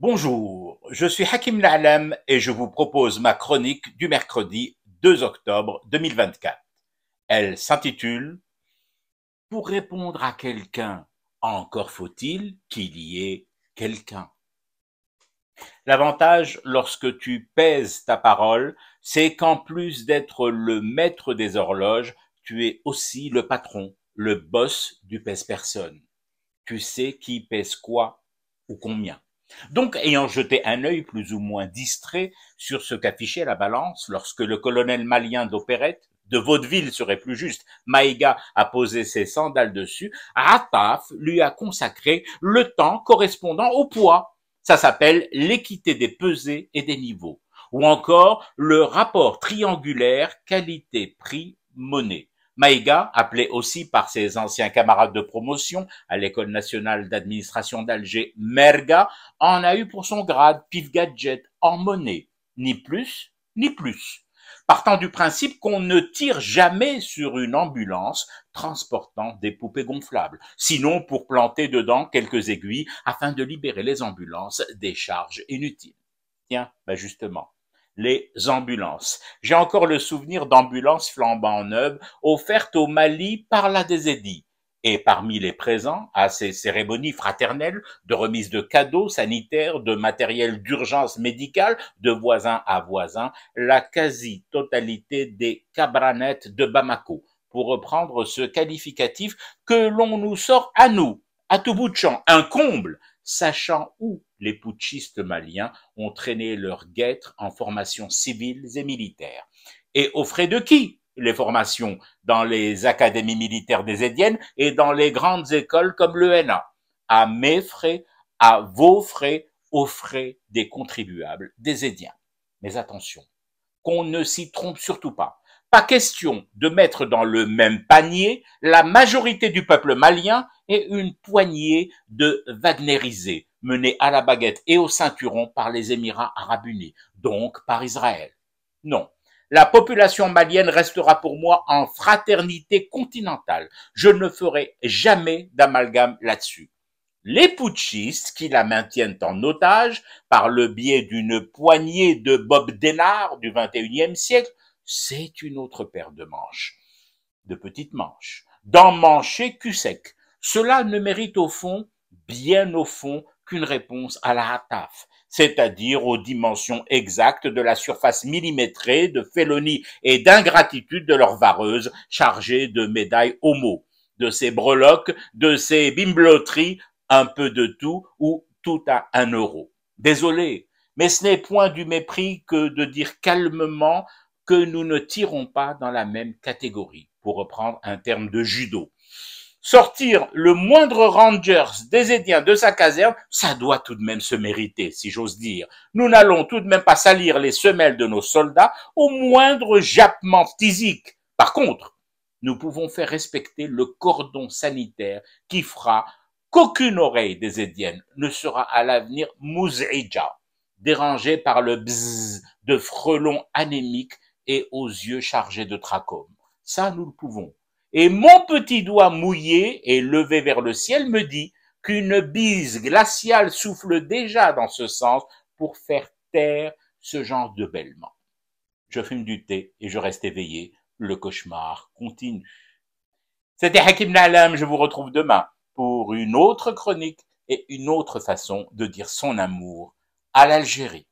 Bonjour, je suis Hakim La'alam et je vous propose ma chronique du mercredi 2 octobre 2024. Elle s'intitule Pour répondre à quelqu'un, encore faut-il qu'il y ait quelqu'un. L'avantage lorsque tu pèses ta parole, c'est qu'en plus d'être le maître des horloges, tu es aussi le patron, le boss du pèse-personne. Tu sais qui pèse quoi ou combien. Donc, ayant jeté un œil plus ou moins distrait sur ce qu'affichait la balance lorsque le colonel malien d'opérette, de vaudeville serait plus juste, Maïga a posé ses sandales dessus, Rataf lui a consacré le temps correspondant au poids. Ça s'appelle l'équité des pesées et des niveaux. Ou encore le rapport triangulaire qualité-prix-monnaie. Maïga, appelé aussi par ses anciens camarades de promotion à l'École nationale d'administration d'Alger, Merga, en a eu pour son grade pif gadget en monnaie, ni plus ni plus. Partant du principe qu'on ne tire jamais sur une ambulance transportant des poupées gonflables, sinon pour planter dedans quelques aiguilles afin de libérer les ambulances des charges inutiles. Tiens, justement, les ambulances. J'ai encore le souvenir d'ambulances flambant neuves offertes au Mali par la DZI. Et parmi les présents à ces cérémonies fraternelles de remise de cadeaux sanitaires, de matériel d'urgence médicale, de voisin à voisin, la quasi-totalité des cabranettes de Bamako, pour reprendre ce qualificatif que l'on nous sort à nous, à tout bout de champ, un comble, sachant où les putschistes maliens ont traîné leurs guêtres en formations civiles et militaires. Et aux frais de qui les formations? Dans les académies militaires des Édiennes et dans les grandes écoles comme l'ENA. À mes frais, à vos frais, aux frais des contribuables des Édiens. Mais attention, qu'on ne s'y trompe surtout pas. Pas question de mettre dans le même panier la majorité du peuple malien et une poignée de wagnérisés menés à la baguette et au ceinturon par les Émirats arabes unis, donc par Israël. Non. La population malienne restera pour moi en fraternité continentale. Je ne ferai jamais d'amalgame là-dessus. Les putschistes qui la maintiennent en otage par le biais d'une poignée de Bob Denard du XXIe siècle, c'est une autre paire de manches, de petites manches, d'emmancher cul sec. Cela ne mérite au fond, bien au fond, qu'une réponse à la HATAF, c'est-à-dire aux dimensions exactes de la surface millimétrée de félonie et d'ingratitude de leurs vareuses chargées de médailles homo, de ces breloques, de ces bimbloteries, un peu de tout ou tout à 1 euro. Désolé, mais ce n'est point du mépris que de dire calmement que nous ne tirons pas dans la même catégorie, pour reprendre un terme de judo. Sortir le moindre Rangers des Édiens de sa caserne, ça doit tout de même se mériter, si j'ose dire. Nous n'allons tout de même pas salir les semelles de nos soldats au moindre jappement physique. Par contre, nous pouvons faire respecter le cordon sanitaire qui fera qu'aucune oreille des Édiennes ne sera à l'avenir mouz'ija, dérangée par le bzzz de frelons anémiques et aux yeux chargés de trachome. Ça, nous le pouvons. Et mon petit doigt mouillé et levé vers le ciel me dit qu'une bise glaciale souffle déjà dans ce sens pour faire taire ce genre de bêlement. Je fume du thé et je reste éveillé. Le cauchemar continue. C'était Hakim La'alam, je vous retrouve demain pour une autre chronique et une autre façon de dire son amour à l'Algérie.